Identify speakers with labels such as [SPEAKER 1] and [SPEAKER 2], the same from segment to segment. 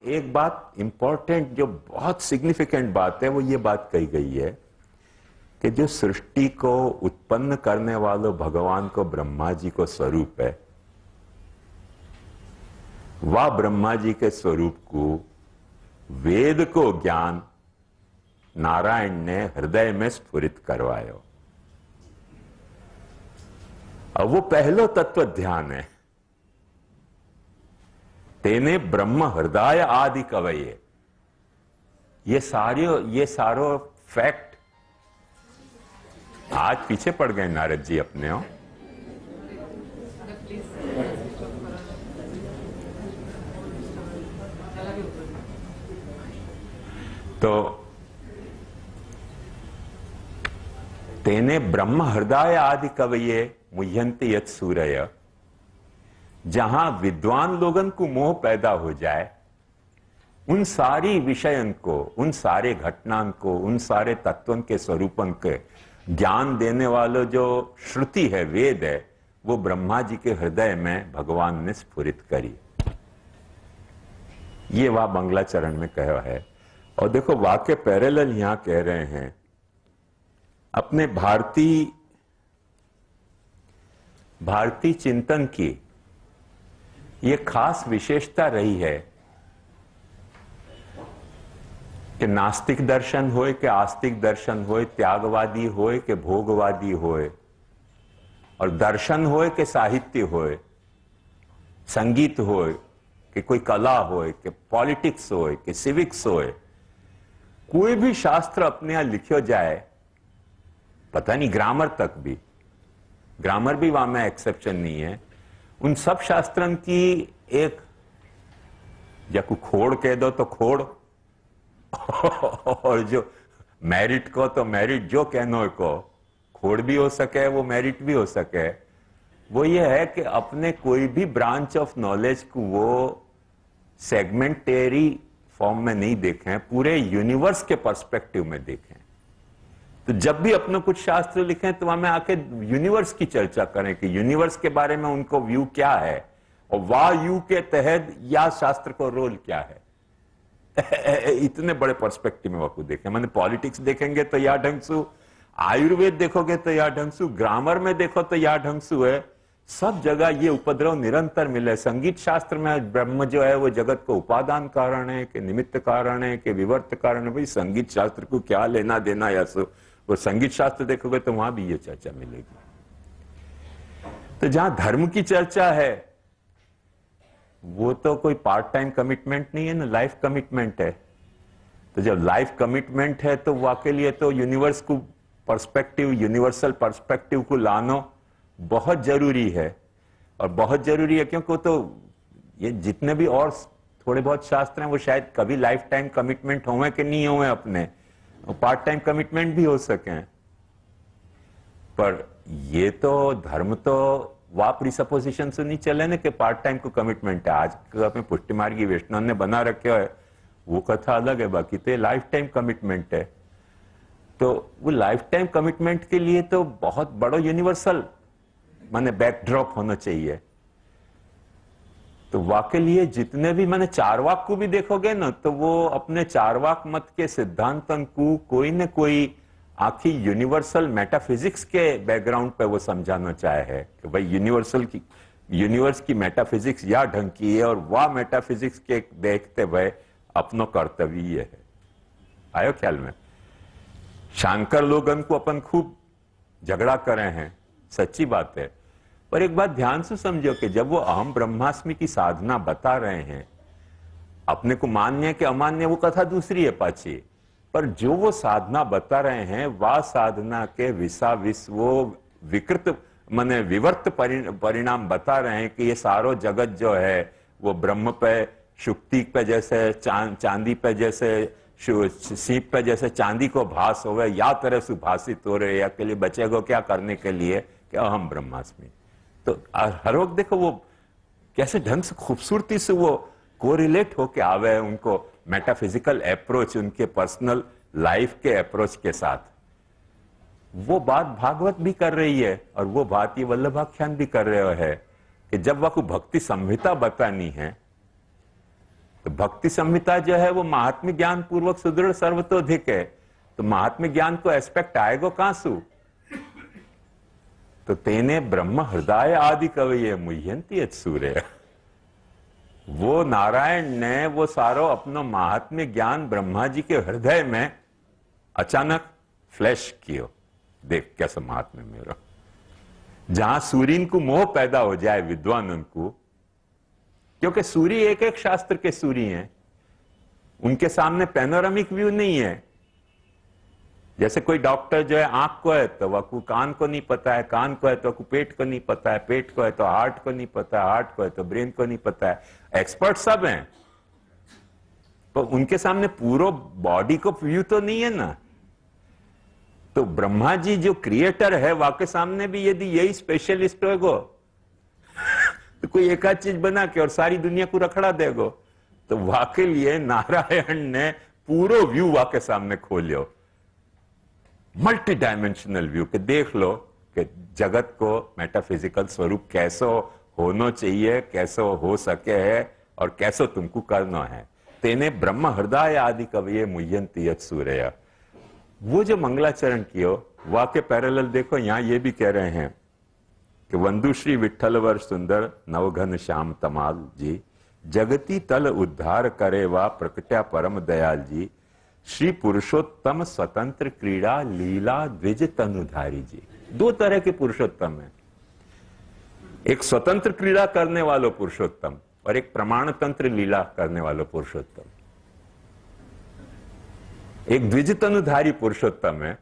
[SPEAKER 1] एक बात इंपॉर्टेंट जो बहुत सिग्निफिकेंट बात है वो ये बात कही गई है कि जो सृष्टि को उत्पन्न करने वालों भगवान को ब्रह्मा जी को स्वरूप है, वह ब्रह्मा जी के स्वरूप को वेद को ज्ञान नारायण ने हृदय में स्फुरित करवायो। अब वो पहलो तत्व ध्यान है। तेने ब्रह्म हृदय आदि कवये। ये सारो फैक्ट आज पीछे पड़ गए नारद जी अपने हो। तो तेने ब्रह्म हृदय आदि कवये मुह्यंति यत् सूरय। जहां विद्वान लोगन को मोह पैदा हो जाए, उन सारी विषयन को, उन सारे घटनान को, उन सारे तत्वन के स्वरूपन के ज्ञान देने वालों जो श्रुति है, वेद है, वो ब्रह्मा जी के हृदय में भगवान ने स्फुरित करी। ये वह मंगलाचरण में कहा है। और देखो वाक्य पैरेलल यहां कह रहे हैं। अपने भारतीय चिंतन की ये खास विशेषता रही है कि नास्तिक दर्शन होए कि आस्तिक दर्शन होए, त्यागवादी होए कि भोगवादी होए, और दर्शन होए कि साहित्य होए, संगीत होए कि कोई कला होए कि पॉलिटिक्स होए कि सिविक्स होए, कोई भी शास्त्र अपने यहां लिखो जाए, पता नहीं ग्रामर तक भी, ग्रामर भी वहां में एक्सेप्शन नहीं है, उन सब शास्त्रन की एक या को खोड़ कह दो तो खोड़ और जो मेरिट को तो मेरिट, जो कहनो को खोड़ भी हो सके, वो मेरिट भी हो सके। वो ये है कि अपने कोई भी ब्रांच ऑफ नॉलेज को वो सेगमेंटरी फॉर्म में नहीं देखें, पूरे यूनिवर्स के पर्सपेक्टिव में देखें। तो जब भी अपने कुछ शास्त्र लिखें तो वहां में आके यूनिवर्स की चर्चा करें कि यूनिवर्स के बारे में उनको व्यू क्या है और वाह यू के तहत या शास्त्र को रोल क्या है। इतने बड़े पर्सपेक्टिव में वह देखें। मैंने पॉलिटिक्स देखेंगे तो या ढंग से, आयुर्वेद देखोगे तो या ढंग से, ग्रामर में देखो तो या ढंग से है। सब जगह ये उपद्रव निरंतर मिले। संगीत शास्त्र में ब्रह्म जो है वो जगत को उपादान कारण है कि निमित्त कारण है कि विवर्त कारण है। भाई संगीत शास्त्र को क्या लेना देना, या सो वो संगीत शास्त्र देखोगे तो वहां भी ये चर्चा मिलेगी। तो जहां धर्म की चर्चा है वो तो कोई पार्ट टाइम कमिटमेंट नहीं है ना, लाइफ कमिटमेंट है। तो जब लाइफ कमिटमेंट है तो वाकई लिए तो यूनिवर्स को पर्सपेक्टिव, यूनिवर्सल पर्सपेक्टिव को लाना बहुत जरूरी है। और बहुत जरूरी है क्योंकि तो ये जितने भी और थोड़े बहुत शास्त्र हैं वो शायद कभी लाइफ टाइम कमिटमेंट होवे कि नहीं होवे, अपने पार्ट टाइम कमिटमेंट भी हो सके। पर ये तो धर्म तो वह प्रीसपोजिशन से नहीं चले ना कि पार्ट टाइम को कमिटमेंट है। आज में पुष्टि मार्गी वैष्णव ने बना रखे है वो कथा अलग है, बाकी तो लाइफ टाइम कमिटमेंट है। तो वो लाइफ टाइम कमिटमेंट के लिए तो बहुत बड़ा यूनिवर्सल माने बैकड्रॉप होना चाहिए। तो वाकई लिए जितने भी मैंने चारवाक को भी देखोगे ना, तो वो अपने चारवाक मत के सिद्धांतन को कोई न कोई आखिरी यूनिवर्सल मेटाफिजिक्स के बैकग्राउंड पे वो समझाना चाहे है कि भाई यूनिवर्स की मेटाफिजिक्स या ढंग की है और वह मेटाफिजिक्स के देखते हुए अपनो कर्तव्य है। आयो ख्याल में? शांकर लोगन को अपन खूब झगड़ा करे हैं, सच्ची बात है। पर एक बात ध्यान से समझो कि जब वो अहम ब्रह्मास्मि की साधना बता रहे हैं, अपने को मान्य कि अमान्य वो कथा दूसरी है पाची, पर जो वो साधना बता रहे हैं वह साधना के विसाविस वो विकृत माने विवर्त परिणाम बता रहे हैं कि ये सारो जगत जो है वो ब्रह्म पे, शुक्ति पे जैसे चांदी पे जैसे, सीप पे जैसे चांदी को भास हो गए, या तरह से भाषित हो रहे, या के लिए बचेगो क्या करने के लिए कि अहम ब्रह्मास्मि। तो हर वक्त देखो वो कैसे ढंग से खूबसूरती से वो कोरिलेट होके आवे उनको मेटाफिजिकल अप्रोच, उनके पर्सनल लाइफ के अप्रोच के साथ। वो बात भागवत भी कर रही है और वो बात ये वल्लभाख्यान भी कर रहे है कि जब वह को भक्ति संहिता बतानी है तो भक्ति संहिता जो है वो महात्म्य ज्ञान पूर्वक सुदृढ़ सर्वतोधिक है, तो महात्म्य ज्ञान को एस्पेक्ट आएगो कहां सु? तो तेने ब्रह्म हृदय आदि कवये मुह्यंती यत् सूर्य। वो नारायण ने वो सारो अपनो महात्म्य ज्ञान ब्रह्मा जी के हृदय में अचानक फ्लैश कियो। देख कैसा महात्म्य मेरा, जहां सूर्य को मोह पैदा हो जाए विद्वान को, क्योंकि सूर्य एक एक शास्त्र के सूर्य हैं, उनके सामने पैनोरामिक व्यू नहीं है। जैसे कोई डॉक्टर जो है आंख को है तो वह कान को नहीं पता है, कान को है तो पेट को नहीं पता है, पेट को है तो हार्ट को नहीं पता है, हार्ट को है तो ब्रेन को नहीं पता है। एक्सपर्ट सब हैं, तो उनके सामने पूरा बॉडी को व्यू तो नहीं है ना। तो ब्रह्मा जी जो क्रिएटर है वाके सामने भी यदि यही स्पेशलिस्ट होगो तो कोई एक आध चीज बना के और सारी दुनिया को रखड़ा देगो। तो वाके लिए नारायण ने पूरा व्यू वाके सामने खोलियो, मल्टी डायमेंशनल व्यू, के देख लो कि जगत को मेटाफिजिकल स्वरूप कैसो होना चाहिए, कैसो हो सके है और कैसो तुमको करना है। तेने ब्रह्म हृदय आदि कवये मुह्यंती यत् सूर्य। वो जो मंगलाचरण कियो वाके पैरेलल देखो, यहां ये भी कह रहे हैं कि वंदुश्री विठ्ठलवर सुंदर नवघन श्याम तमाल जी, जगती तल उद्धार करे वा प्रकट्या परम दयाल जी, श्री पुरुषोत्तम स्वतंत्र क्रीड़ा लीला द्विज तनुधारी जी। दो तरह के पुरुषोत्तम है, एक स्वतंत्र क्रीड़ा करने वालों पुरुषोत्तम और एक प्रमाण तंत्र लीला करने वालों पुरुषोत्तम। एक द्विज तनुधारी पुरुषोत्तम है,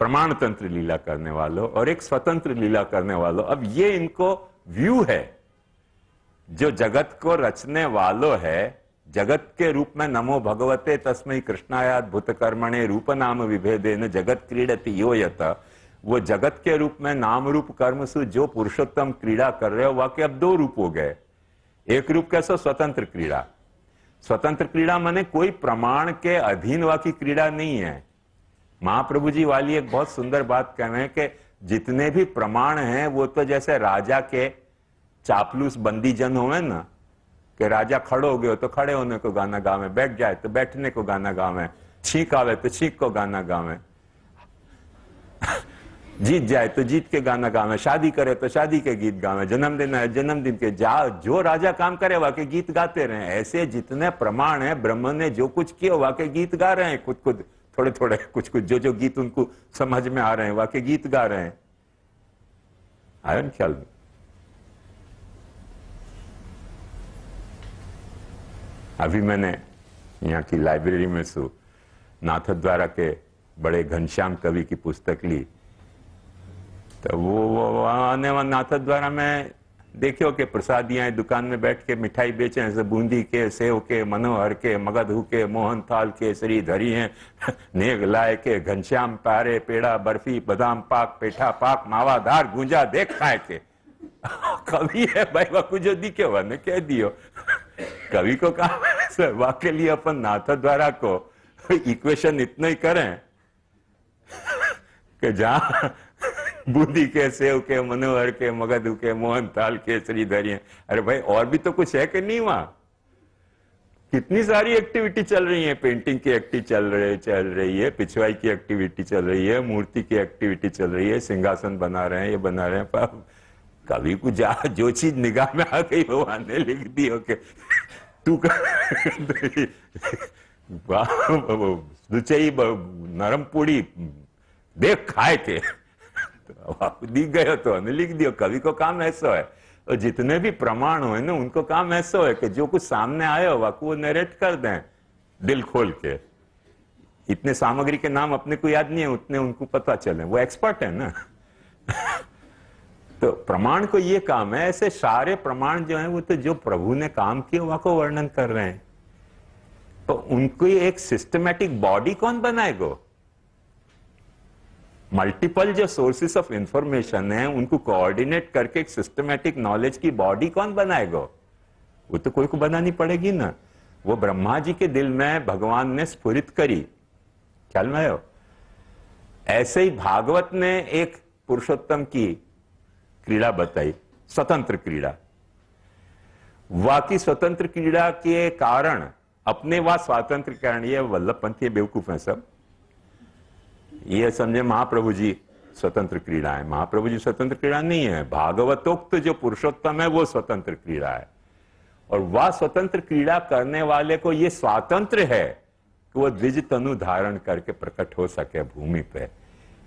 [SPEAKER 1] प्रमाण तंत्र लीला करने वालों, और एक स्वतंत्र लीला करने वालों। अब ये इनको व्यू है, जो जगत को रचने वालों है, जगत के रूप में नमो भगवते तस्मै कृष्णायाद भूत कर्मणे रूप नाम विभेदेन जगत क्रीडति यो यत। वो जगत के रूप में नाम रूप कर्म से जो पुरुषोत्तम क्रीड़ा कर रहे हो वाकई अब दो रूप हो गए। एक रूप कैसा? स्वतंत्र क्रीड़ा। स्वतंत्र क्रीड़ा माने कोई प्रमाण के अधीन वाकी क्रीड़ा नहीं है। महाप्रभु जी वाली एक बहुत सुंदर बात कह रहे हैं कि जितने भी प्रमाण हैं वो तो जैसे राजा के चापलूस बंदी जन हुए ना, कि राजा खड़े हो गए तो खड़े होने को गाना गावे, बैठ जाए तो बैठने को गाना गावे, छींक आवे तो छींक को गाना गावे, जीत जाए तो जीत के गाना गावे, शादी करे तो शादी के गीत गावे, जन्मदिन है जन्मदिन के, जो राजा काम करे वाके गीत गाते रहे। ऐसे जितने प्रमाण है ब्रह्म ने जो कुछ किया वाके गीत गा रहे हैं, खुद खुद थोड़े थोड़े कुछ कुछ जो जो गीत उनको समझ में आ रहे हैं वाके गीत गा रहे हैं। आया ना ख्याल में? अभी मैंने यहाँ की लाइब्रेरी में सु नाथद्वारा के बड़े घनश्याम कवि की पुस्तक ली, तो वो आने वाले नाथद्वारा में देखियो कि प्रसादियां दुकान में बैठ के मिठाई बेचे, जैसे बूंदी के, सेव के, मनोहर के, मगधू के, मोहन थाल के, श्री धरी हैं, नेग लाए के, घनश्याम पारे, पेड़ा, बर्फी, बादाम पाक, पेठा पाक, मावाधार, गुंजा देख खाए के। कवि है भाई, वाकु जो दी के वन कह दियो। कवि को कहा वाके लिए अपन नाथद्वारा को इक्वेशन इतना ही करें कि जहां बूंदी के, सेव के, मनोहर के, मगधू के, मोहन थाल के, श्रीधरी हैं, अरे भाई और भी तो कुछ है कि नहीं? वहां कितनी सारी एक्टिविटी चल रही है, पेंटिंग की एक्टिविटी चल रही है, पिछवाई की एक्टिविटी चल रही है, मूर्ति की एक्टिविटी चल रही है, सिंहासन बना रहे हैं, ये बना रहे हैं। पर कवि को जो चीज निगाह में आ गई वो आने लिख दी हो के तू लुचई नरम पूड़ी देख खाए के दिख गए तो लिख दियो। कवि को काम ऐसा है, और जितने भी प्रमाण हो ना उनको काम ऐसा है कि जो कुछ सामने आया हो वो नरेट कर दें दिल खोल के। इतने सामग्री के नाम अपने को याद नहीं है, उतने उनको पता चले, वो एक्सपर्ट है ना। तो प्रमाण को ये काम है, ऐसे सारे प्रमाण जो हैं वो तो जो प्रभु ने काम किया वह को वर्णन कर रहे हैं। तो उनको एक सिस्टमैटिक बॉडी कौन बनाएगा? मल्टीपल जो सोर्सेस ऑफ इंफॉर्मेशन है उनको कोऑर्डिनेट करके एक सिस्टमैटिक नॉलेज की बॉडी कौन बनाएगा? वो तो कोई को बनानी पड़ेगी ना। वो ब्रह्मा जी के दिल में भगवान ने स्फुरित करी, ख्याल में आयो? ऐसे ही भागवत ने एक पुरुषोत्तम की क्रीड़ा बताई, स्वतंत्र क्रीड़ा। वा की स्वतंत्र क्रीड़ा के कारण अपने वा स्वातंत्र कारण, ये वल्लभ पंथ ये बेवकूफ है सब, ये समझे महाप्रभु जी स्वतंत्र क्रीड़ा है। महाप्रभु जी स्वतंत्र क्रीड़ा नहीं है, भागवतोक्त जो पुरुषोत्तम है वो स्वतंत्र क्रीड़ा है। और वह स्वतंत्र क्रीड़ा करने वाले को ये स्वातंत्र है कि वो द्विज तनु धारण करके प्रकट हो सके भूमि पे,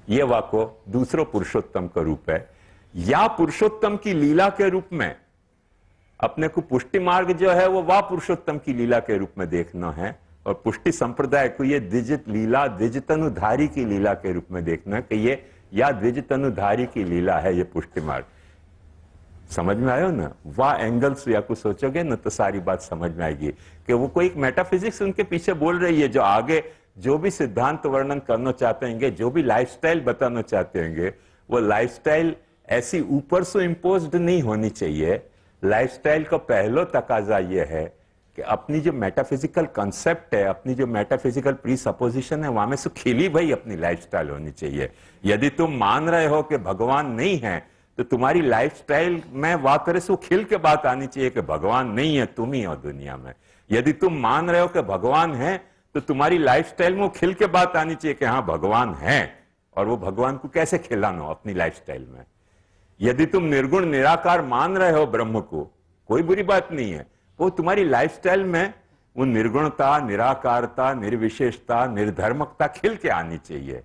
[SPEAKER 1] ये वाको दूसरो पुरुषोत्तम का रूप है। या पुरुषोत्तम की लीला के रूप में अपने को पुष्टि मार्ग जो है वो वाह पुरुषोत्तम की लीला के रूप में देखना है, और पुष्टि संप्रदाय को ये द्विजित लीला द्विज तनुधारी की लीला के रूप में देखना है कि ये या द्विज तनुधारी की लीला है ये पुष्टि मार्ग। समझ में आयो ना? वाह एंगल से या कुछ सोचोगे ना तो सारी बात समझ में आएगी कि वो कोई एक मेटाफिजिक्स उनके पीछे बोल रही है, जो आगे जो भी सिद्धांत वर्णन करना चाहते हैं, जो भी लाइफस्टाइल बताना चाहते हैं, वो लाइफस्टाइल ऐसी ऊपर से इम्पोज्ड नहीं होनी चाहिए। लाइफस्टाइल का पहला तकाजा यह है कि अपनी जो मेटाफिजिकल कंसेप्ट है, अपनी जो मेटाफिजिकल प्री सपोजिशन है, वहां में से खिली भाई अपनी लाइफस्टाइल होनी चाहिए। यदि तुम मान रहे हो कि भगवान नहीं है तो तुम्हारी लाइफस्टाइल में वह तरह से खिल के बात आनी चाहिए कि भगवान नहीं है, तुम ही हो दुनिया में। यदि तुम मान रहे हो कि भगवान है तो तुम्हारी लाइफस्टाइल में खिल के बात आनी चाहिए कि हाँ भगवान है, और वो भगवान को कैसे खिलाना अपनी लाइफस्टाइल में। यदि तुम निर्गुण निराकार मान रहे हो ब्रह्म को, कोई बुरी बात नहीं है, वो तुम्हारी लाइफस्टाइल में वो निर्गुणता, निराकारता, निर्विशेषता, निर्धर्मकता खिल के आनी चाहिए।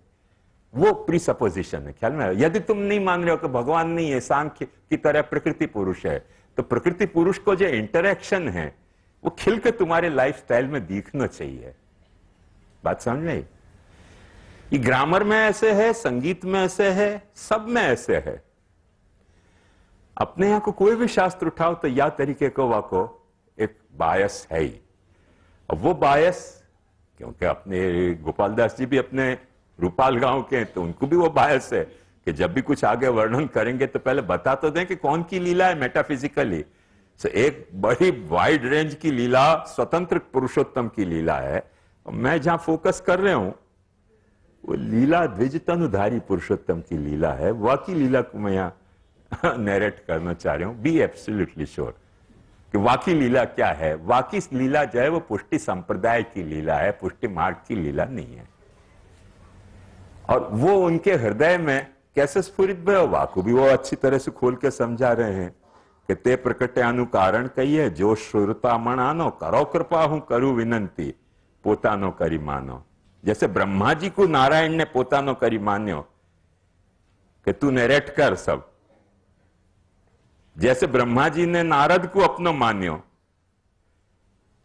[SPEAKER 1] वो प्रीसपोजिशन है, ख्याल में। यदि तुम नहीं मान रहे हो कि भगवान नहीं है, सांख्य की तरह प्रकृति पुरुष है, तो प्रकृति पुरुष को जो इंटरेक्शन है वो खिल के तुम्हारे लाइफस्टाइल में दिखना चाहिए। बात समझ में? ये ग्रामर में ऐसे है, संगीत में ऐसे है, सब में ऐसे है। अपने यहां को कोई भी शास्त्र उठाओ तो या तरीके को वाको एक बायस है ही। अब वो बायस, क्योंकि अपने गोपाल दास जी भी अपने रूपाल गांव के हैं, तो उनको भी वो बायस है कि जब भी कुछ आगे वर्णन करेंगे तो पहले बता तो दें कि कौन की लीला है मेटाफिजिकली। सो एक बड़ी वाइड रेंज की लीला स्वतंत्र पुरुषोत्तम की लीला है, और मैं जहां फोकस कर रहे हूं वो लीला द्विज तनुधारी पुरुषोत्तम की लीला है। वह की लीला को मैं यहां नैरेट करना चाह रहा हूं। बी एब्सोल्युटली श्योर कि वाकी लीला क्या है। वाकी लीला जो है वो पुष्टि संप्रदाय की लीला है, पुष्टि मार्ग की लीला नहीं है। और वो उनके हृदय में कैसे स्फुरित भयो, वाकु भी वो अच्छी तरह से खोल के समझा रहे हैं कि ते प्रकटे अनुकारण कहिए, जो श्रुता मनानो, करो कृपा हूं करू विनंती, पोतानो करी मानो। जैसे ब्रह्मा जी को नारायण ने पोतानो करी मान्यो कि तू नरेट कर सब, जैसे ब्रह्मा जी ने नारद को अपनो मान्यो,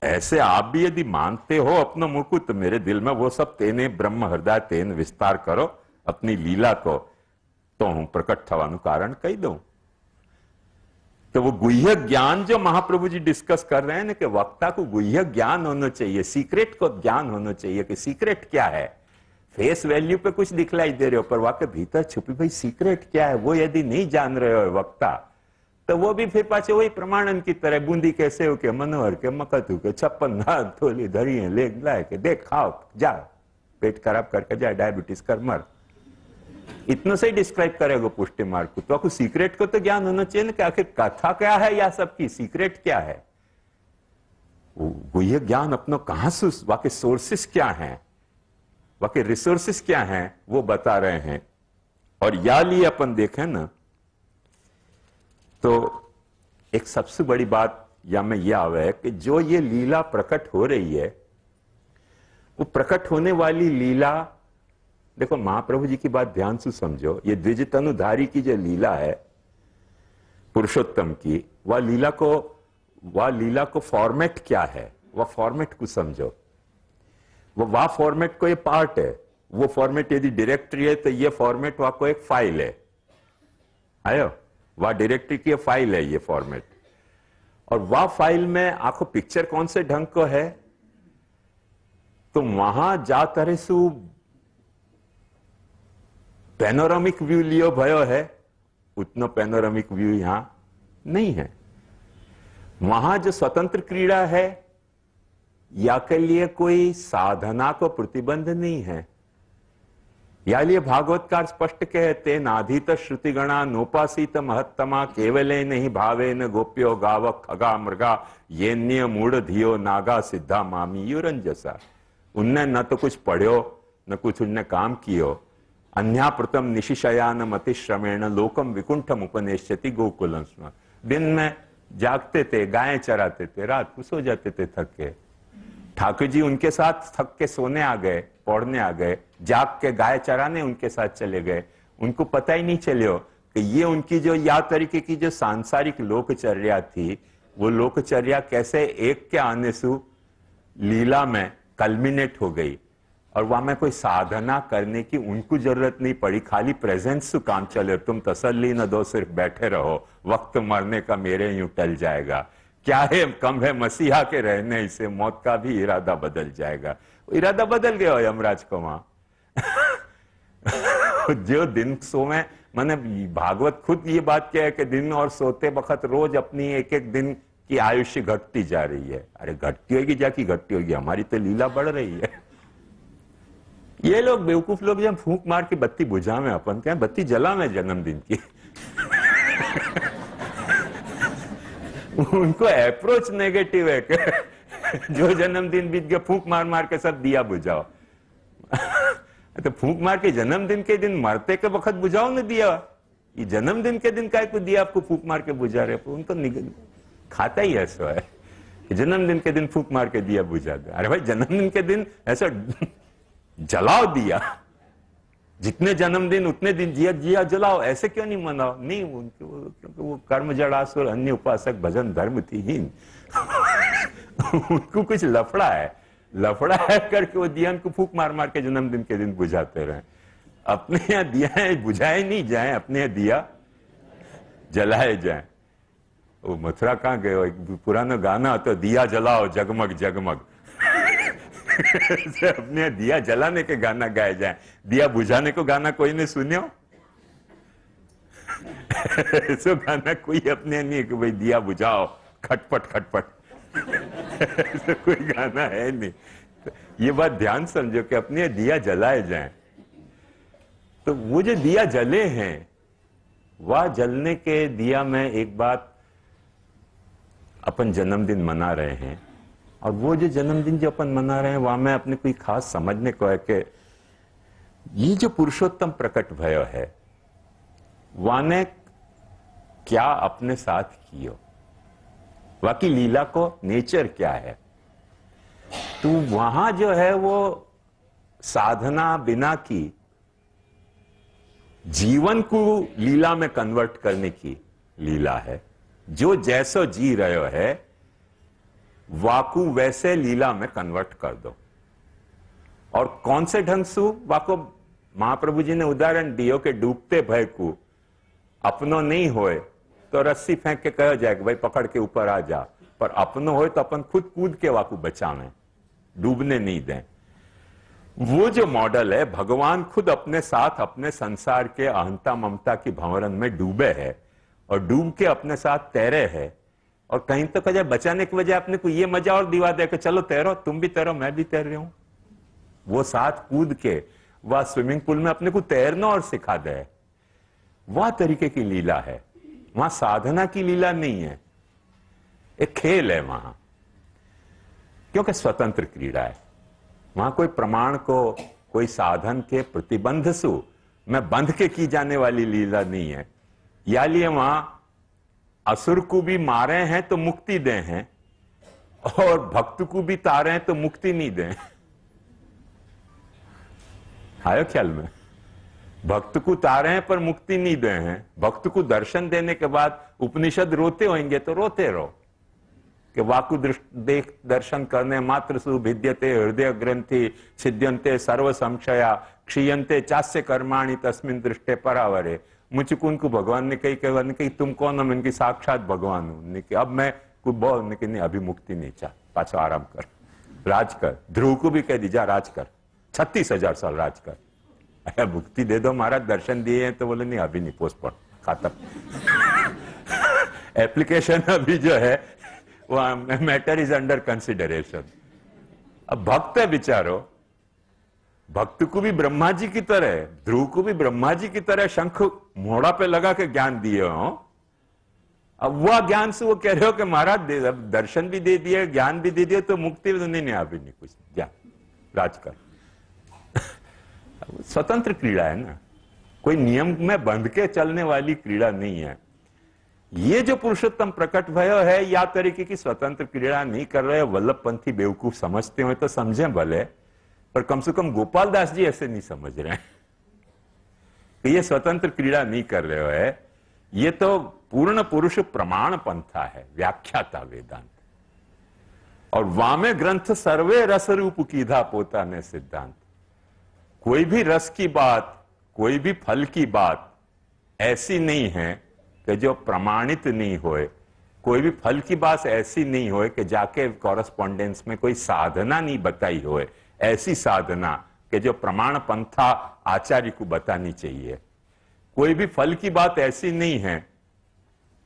[SPEAKER 1] ऐसे आप भी यदि मानते हो अपनो मुकुट, तो मेरे दिल में वो सब तेने ब्रह्म हृदय तेन विस्तार करो अपनी लीला को, तो हूं प्रकट थवानु कारण कही दूं। तो वो गुह्य ज्ञान जो महाप्रभु जी डिस्कस कर रहे हैं ना, कि वक्ता को गुह्य ज्ञान होना चाहिए, सीक्रेट को ज्ञान होना चाहिए कि सीक्रेट क्या है। फेस वैल्यू पे कुछ दिखलाई दे रहे हो, पर वाके भीतर छुपी भाई सीक्रेट क्या है वो यदि नहीं जान रहे हो वक्ता, तो वो भी फिर पाछे वही प्रमाणन की तरह बूंदी के सेव के मनोहर के मकतू के 56 थोली धरी है, ले लाए के देख खाओ जा, पेट खराब करके जा, डायबिटीज कर मर। इतना से ही डिस्क्राइब करेगा पुष्टि मार्ग को। तो आपको सीक्रेट को तो ज्ञान होना चाहिए ना कि आखिर कथा क्या है या सबकी सीक्रेट क्या है। वो ये ज्ञान अपना कहां से, वाके सोर्सेस क्या हैं, वाके रिसोर्सेस क्या हैं, वो बता रहे हैं। और या लिए अपन देखें ना तो एक सबसे बड़ी बात या में यह आवे है कि जो ये लीला प्रकट हो रही है, वो प्रकट होने वाली लीला, देखो महाप्रभु जी की बात ध्यान से समझो, ये द्विज तनुधारी की जो लीला है पुरुषोत्तम की, वह लीला को फॉर्मेट क्या है, वह फॉर्मेट को समझो। वह फॉर्मेट को ये पार्ट है। वो फॉर्मेट यदि डायरेक्टरी है तो ये फॉर्मेट वह को एक फाइल है, आयो, वह डायरेक्टरी की फाइल है ये फॉर्मेट। और वह फाइल में आखो पिक्चर कौन से ढंग को है, तो वहां जा तरह से पैनोरामिक व्यू लियो भयो है, उतना पैनोरामिक व्यू यहां नहीं है। वहां जो स्वतंत्र क्रीड़ा है या के लिए कोई साधना को प्रतिबंध नहीं है। यालिए भागवतकार स्पष्ट कहते नाधीत श्रुतिगणा नोपासीत महत्तमा केवले नहीं भावे न गोप्यो गाव खगा मृगा ये मूढ़ धियो नागा सिद्धा मामी युरंजसा। उनने न तो कुछ पढ़्यो न कुछ उनने काम कियो। अन्याप्रतम निशिशयान मतिश्रमेण लोकम विकुंठम उपनेश्यति गोकुलम स्म। दिन में जागते थे, गायें चराते थे, रात को सो जाते थे थक के। ठाकुर जी उनके साथ थक के सोने आ गए, पौड़ने आ गए, जाग के गाय चराने उनके साथ चले गए। उनको पता ही नहीं चलियो कि ये उनकी जो या तरीके की जो सांसारिक लोकचर्या थी, वो लोकचर्या कैसे एक के आने से लीला में कल्मिनेट हो गई। और वहां में कोई साधना करने की उनको जरूरत नहीं पड़ी, खाली प्रेजेंस से काम चले। तुम तसल्ली न दो, सिर्फ बैठे रहो, वक्त मरने का मेरे यूं टल जाएगा। क्या है कम है मसीहा के रहने से, मौत का भी इरादा बदल जाएगा। इरादा बदल गया यमराज को वहां। जो दिन सोवे, मैंने भागवत खुद ये बात क्या है कि दिन और सोते वक्त रोज अपनी एक एक दिन की आयुष्य घटती जा रही है। अरे घटती होगी, जाकी घटती होगी, हमारी तो लीला बढ़ रही है। ये लोग बेवकूफ लोग जब फूंक मार के बत्ती बुझा में, अपन क्या बत्ती जला में जन्मदिन की। उनको अप्रोच नेगेटिव है कि जो जन्मदिन बीत गया फूंक मार मार के सब दिया बुझाओ। तो फूंक मार के जन्मदिन के दिन मरते के वक्त बुझाओ न दिया। ये जन्मदिन के दिन काय को दिया आपको फूंक मार के बुझा रहे। उनको खाता ही ऐसा है कि जन्मदिन के दिन फूंक मार के दिया बुझा दे। अरे भाई जन्मदिन के दिन ऐसा जलाओ दिया, जितने जन्मदिन उतने दिन जिया जलाओ, ऐसे क्यों नहीं मनाओ? नहीं, क्योंकि वो कर्म जड़ासुर अन्य उपासक भजन धर्म थी हीन। उनको कुछ लफड़ा है करके वो दिया को फूक मार मार के जन्मदिन के दिन बुझाते रहे। अपने यहाँ दिया बुझाए नहीं जाए, अपने यहाँ दिया जलाए जाए। वो मथुरा कहाँ गए? एक पुराना गाना तो दिया जलाओ जगमग जगमग। अपने दिया जलाने के गाना गाए जाए, दिया बुझाने को गाना कोई ने सुनियो? ऐसा गाना कोई अपने नहीं कि भाई दिया बुझाओ खटपट खटपट। ऐसा कोई गाना है नहीं। तो ये बात ध्यान समझो कि अपने दिया जलाए जाए। तो वो जो दिया जले हैं, वह जलने के दिया में एक बात अपन जन्मदिन मना रहे हैं। और वो जो जन्मदिन जो अपन मना रहे हैं, वहां में अपने कोई खास समझने को है कि ये जो पुरुषोत्तम प्रकट भयो है, वाने क्या अपने साथ कियो, बाकी लीला को नेचर क्या है। तो वहां जो है वो साधना बिना की जीवन को लीला में कन्वर्ट करने की लीला है। जो जैसो जी रहे है वाकू वैसे लीला में कन्वर्ट कर दो। और कौन से ढंग से वाको महाप्रभु जी ने उदाहरण दियो कि डूबते भय को अपनो नहीं होए तो रस्सी फेंक के कहा जाए कि भाई पकड़ के ऊपर आ जा, पर अपनो होए तो अपन खुद कूद के वाकू बचावें, डूबने नहीं दें। वो जो मॉडल है, भगवान खुद अपने साथ अपने संसार के अहंता ममता की भंवरन में डूबे है और डूब के अपने साथ तैरे है। और कहीं तो कहा बचाने की वजह अपने को ये मजा और दिवा दे कि चलो तैरो, तुम भी तैरो मैं भी तैर रही हूं। वो साथ कूद के वह स्विमिंग पूल में अपने को तैरना और सिखा दे, वह तरीके की लीला है। वहां साधना की लीला नहीं है, एक खेल है वहां, क्योंकि स्वतंत्र क्रीड़ा है। वहां कोई प्रमाण को, कोई साधन के प्रतिबंध सु में बंध के की जाने वाली लीला नहीं है। या लिए वहां असुर को भी मारे हैं तो मुक्ति दे हैं, और भक्त को भी तारे हैं तो मुक्ति नहीं दे। आयो ख्याल में? भक्त को तारे हैं पर मुक्ति नहीं दे हैं। भक्त को दर्शन देने के बाद उपनिषद रोते होंगे तो रोते रहो कि वाकु देख दर्शन करने मात्र सु भिद्यते हृदय ग्रंथि छिद्यंते सर्व संशया क्षीयंते चास्य कर्माणि तस्मिन् दृष्टे परावरे। मुझको उनको भगवान ने कही तुम कौन हो? मैंने साक्षात भगवान हूं। अब मैं कुछ बोल नहीं, अभी मुक्ति नहीं चाह, पाछो आराम कर, राज कर। ध्रुव को भी कह दीजा राज कर, 36,000 साल राज कर। अरे मुक्ति दे दो महाराज, दर्शन दिए हैं तो बोले नहीं अभी नहीं, पोस्टपोन खत्म। एप्लीकेशन अभी जो है वो मैटर इज अंडर कंसिडरेशन। अब भक्त है बेचारो, भक्त को भी ब्रह्मा जी की तरह, ध्रुव को भी ब्रह्मा जी की तरह शंख मोड़ा पे लगा के ज्ञान दिए हो। अब वह ज्ञान से वो कह रहे हो कि महाराज दर्शन भी दे दिए, ज्ञान भी दे दिए, तो मुक्ति नहीं अभी नहीं कुछ, जा राजकर स्वतंत्र क्रीड़ा है ना, कोई नियम में बंध के चलने वाली क्रीड़ा नहीं है। ये जो पुरुषोत्तम प्रकट भयो है, या तरीके की स्वतंत्र क्रीड़ा नहीं कर रहे, वल्लभ पंथी बेवकूफ समझते हो तो समझे भले, पर कम से कम गोपाल दास जी ऐसे नहीं समझ रहे हैं कि ये स्वतंत्र क्रीड़ा नहीं कर रहे हो है, ये तो पूर्ण पुरुष प्रमाण पंथा है, व्याख्याता वेदांत। और वामे ग्रंथ सर्वे रस रूप कीधा पोता ने सिद्धांत। कोई भी रस की बात, कोई भी फल की बात ऐसी नहीं है कि जो प्रमाणित नहीं होए, कोई भी फल की बात ऐसी नहीं होए कि जाके कॉरेस्पॉन्डेंस में कोई साधना नहीं बताई होए, ऐसी साधना कि जो प्रमाण पंथा आचार्य को बतानी चाहिए। कोई भी फल की बात ऐसी नहीं है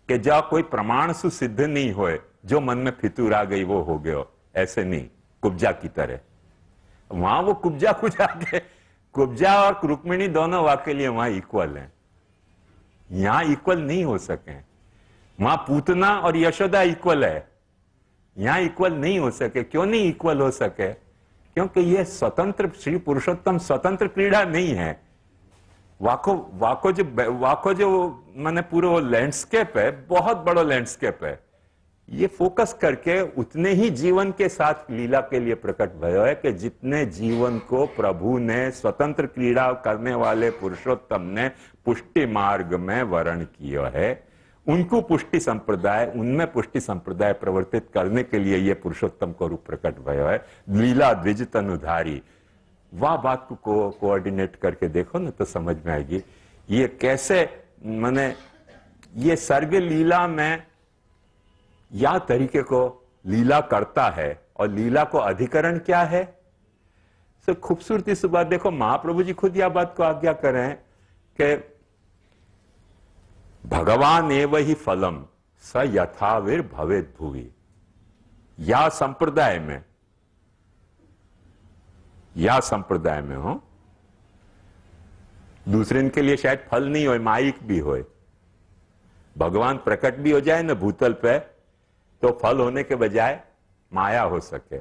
[SPEAKER 1] कि जहां कोई प्रमाण से सिद्ध नहीं होए, जो मन में फितूर आ गई वो हो गयो, ऐसे नहीं, कुब्जा की तरह। वहां वो कुब्जा को जाके, कुब्जा और रुक्मिणी दोनों वाक्य लिए वहां इक्वल हैं, यहां इक्वल नहीं हो सके। वहां पूतना और यशोदा इक्वल है, यहां इक्वल नहीं हो सके। क्यों नहीं इक्वल हो सके? क्योंकि ये स्वतंत्र, श्री पुरुषोत्तम स्वतंत्र क्रीड़ा नहीं है। वाको जो माने पूरा लैंडस्केप है, बहुत बड़ा लैंडस्केप है, ये फोकस करके उतने ही जीवन के साथ लीला के लिए प्रकट भयो है कि जितने जीवन को प्रभु ने स्वतंत्र क्रीड़ा करने वाले पुरुषोत्तम ने पुष्टि मार्ग में वर्ण किया है, उनको पुष्टि संप्रदाय, उनमें पुष्टि संप्रदाय प्रवर्तित करने के लिए ये पुरुषोत्तम को रूप प्रकट भयो है। लीला द्विज तनुधारी, वह बात को कोऑर्डिनेट करके देखो ना तो समझ में आएगी ये कैसे, माने ये सर्ग लीला में या तरीके को लीला करता है, और लीला को अधिकरण क्या है। तो खूबसूरती से बात देखो, महाप्रभु जी खुद यह बात को आज्ञा करें कि भगवान एव ही फलम स यथावीर भवेद भुवि। या संप्रदाय में हो, दूसरे के लिए शायद फल नहीं हो, माइक भी हो, भगवान प्रकट भी हो जाए ना भूतल पे, तो फल होने के बजाय माया हो सके,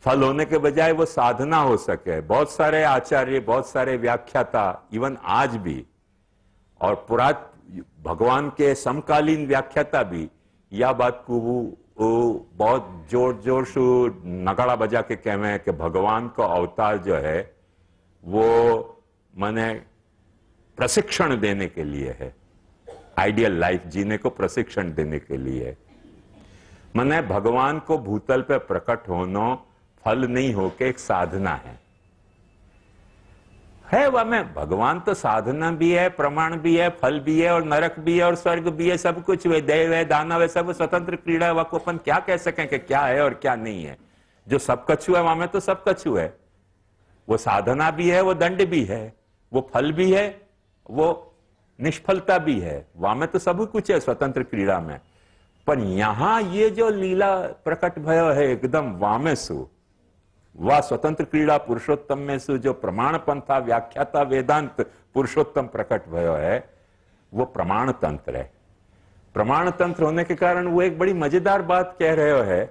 [SPEAKER 1] फल होने के बजाय वो साधना हो सके। बहुत सारे आचार्य, बहुत सारे व्याख्याता, इवन आज भी, और भगवान के समकालीन व्याख्याता भी यह बात को बहुत जोर से नगाड़ा बजा के कहवे कि भगवान का अवतार जो है वो माने प्रशिक्षण देने के लिए है, आइडियल लाइफ जीने को प्रशिक्षण देने के लिए है। माने भगवान को भूतल पे प्रकट होना फल नहीं होके एक साधना है वह में। भगवान तो साधना भी है, प्रमाण भी है, फल भी है, और नरक भी है, और स्वर्ग भी है, सब कुछ है, देव है, दानव है, सब स्वतंत्र क्रीड़ा है। वह को अपन क्या कह सकें कि क्या है और क्या नहीं है। जो सब कछु है वहां में तो सब कछु है, वो साधना भी है, वो दंड भी है, वो फल भी है, वो निष्फलता भी है, वहां में तो सब कुछ है स्वतंत्र क्रीड़ा में। पर यहां ये जो लीला प्रकट भयो है एकदम वामे सु, वह स्वतंत्र क्रीड़ा पुरुषोत्तम में से जो प्रमाण पंथा व्याख्याता वेदांत पुरुषोत्तम प्रकट भयो है, वो प्रमाण तंत्र है। प्रमाण तंत्र होने के कारण वो एक बड़ी मजेदार बात कह रहे हो है।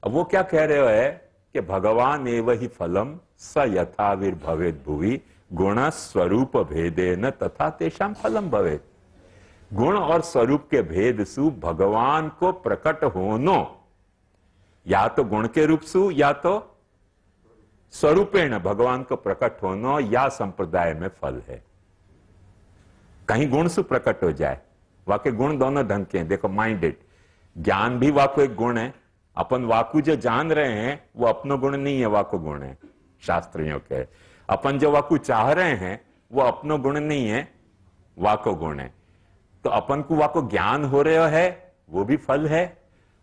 [SPEAKER 1] अब वो क्या कह रहे हो है कि भगवान एव ही फलम स यथावीर भवेद भुवि गुण स्वरूप भेदेन तथा तेषाम फलम भवेद। गुण और स्वरूप के भेद सु भगवान को प्रकट होनो, या तो गुण के रूप सु या तो स्वरूपेण भगवान को प्रकट होना, या संप्रदाय में फल है। कहीं गुण से प्रकट हो जाए, वाके गुण दोनों ढंग के हैं। देखो माइंडेड ज्ञान भी वाको एक गुण है। अपन वाकु जो जान रहे हैं वो अपनो गुण नहीं है, वाको गुण है शास्त्रियों के। अपन जो वाकु चाह रहे हैं वो अपनो गुण नहीं है, वाको गुण है। तो अपन को वाको ज्ञान हो रहे है वो भी फल है,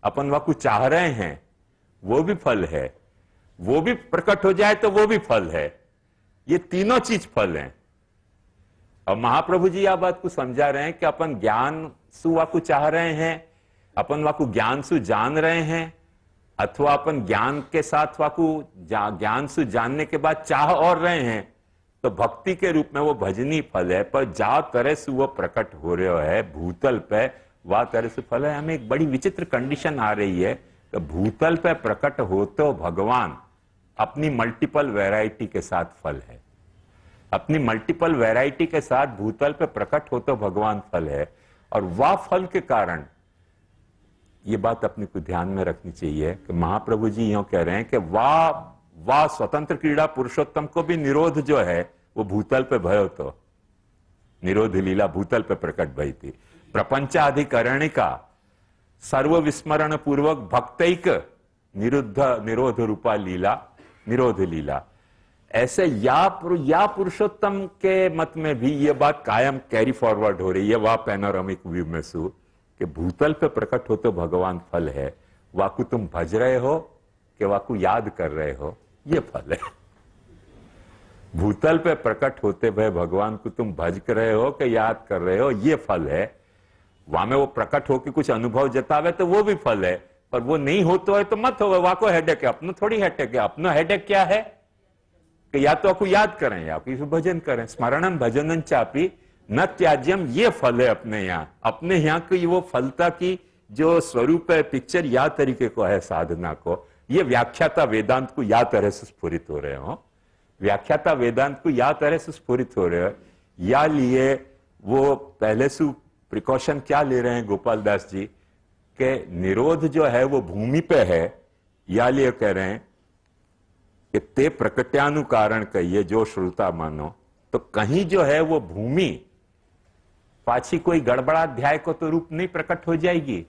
[SPEAKER 1] अपन वाकु चाह रहे हैं वो भी फल है, वो भी प्रकट हो जाए तो वो भी फल है। ये तीनों चीज फल हैं। और महाप्रभु जी यह बात को समझा रहे हैं कि अपन ज्ञान सु वाकु चाह रहे हैं, अपन वाकु ज्ञान सु जान रहे हैं, अथवा अपन ज्ञान के साथ वाकू ज्ञान से जानने के बाद चाह और रहे हैं तो भक्ति के रूप में वो भजनी फल है। पर जा तरह से वो प्रकट हो रहे है भूतल पे वह तरह से फल है। हमें एक बड़ी विचित्र कंडीशन आ रही है कि भूतल पे प्रकट हो तो भगवान अपनी मल्टीपल वैरायटी के साथ फल है। अपनी मल्टीपल वैरायटी के साथ भूतल पे प्रकट हो तो भगवान फल है। और वह फल के कारण ये बात अपने को ध्यान में रखनी चाहिए कि महाप्रभु जी यूं कह रहे हैं कि वाह स्वतंत्र क्रीड़ा पुरुषोत्तम को भी निरोध जो है वो भूतल पे भयो तो निरोध लीला भूतल पे प्रकट भई थी। प्रपंचाधिकरणिका सर्व विस्मरण पूर्वक भक्तैक निरोध रूपा लीला निरोध लीला। ऐसे या पुरुषोत्तम के मत में भी ये बात कायम कैरी फॉरवर्ड हो रही है। वह पैनोरामिक व्यू में सु कि भूतल पे प्रकट हो तो भगवान फल है। वाकु तुम भज रहे हो कि वाकु याद कर रहे हो ये फल है। भूतल पे प्रकट होते भय भगवान को तुम भज कर रहे हो कि याद कर रहे हो ये फल है। वहां में वो प्रकट होकर कुछ अनुभव जतावे तो वो भी फल है। पर वो नहीं होता है तो मत हो वाको हेडेक है। अपनो थोड़ी हेडेक है। अपनो हेडेक क्या है कि या तो आपको याद करें या फिर भजन करें। स्मरणम भजनन चापी न त्याज्यम ये फल है अपने यहाँ की वो फलता की जो स्वरूप है पिक्चर या तरीके को है साधना को। ये व्याख्याता वेदांत को या तरह से स्फुरित हो रहे हो। व्याख्याता वेदांत को या तरह से स्फुरित हो रहे हो या लिए वो पहले से प्रिकॉशन क्या ले रहे हैं गोपाल दास जी के निरोध जो है वो भूमि पे है या लिए कह रहे हैं कि ते प्रकट्यानुकारण कहिए जो श्रोता मानो तो कहीं जो है वो भूमि पाछी कोई गड़बड़ाध्याय को तो रूप नहीं प्रकट हो जाएगी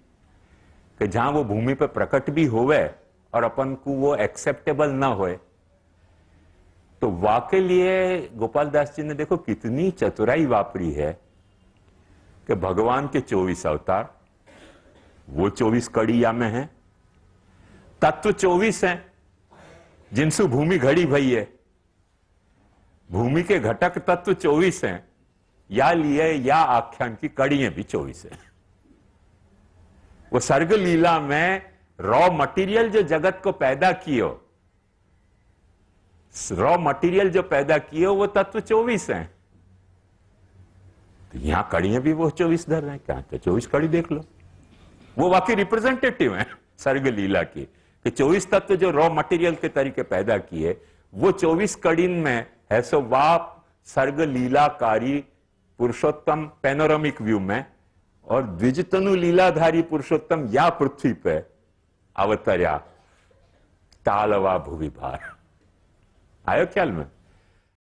[SPEAKER 1] कि जहां वो भूमि पे प्रकट भी होवे और अपन को वो एक्सेप्टेबल ना होए। तो वाके लिए गोपाल दास जी ने देखो कितनी चतुराई वापरी है कि भगवान के 24 अवतार वो 24 कड़िया में है। तत्व 24 हैं जिनसे भूमि घड़ी भई है। भूमि के घटक तत्व 24 हैं या लिए या आख्यान की कड़ियां भी 24 हैं। वो सर्ग लीला में रॉ मटेरियल जो जगत को पैदा कियो रॉ मटेरियल जो पैदा कियो वो तत्व 24 हैं। तो यहां कड़ियां भी वो 24 धर रहे हैं। क्या तो 24 कड़ी देख लो वो वाकई रिप्रेजेंटेटिव है सर्ग लीला की कि 24 तत्व जो रॉ मटेरियल के तरीके पैदा किए वो 24 कड़ी में है। सो वाप सर्ग लीलाकारी पुरुषोत्तम पैनोरामिक व्यू में और द्विजतनु लीलाधारी पुरुषोत्तम या पृथ्वी पे अवतर्या तालवा भूवि भार। आयो ख्याल में।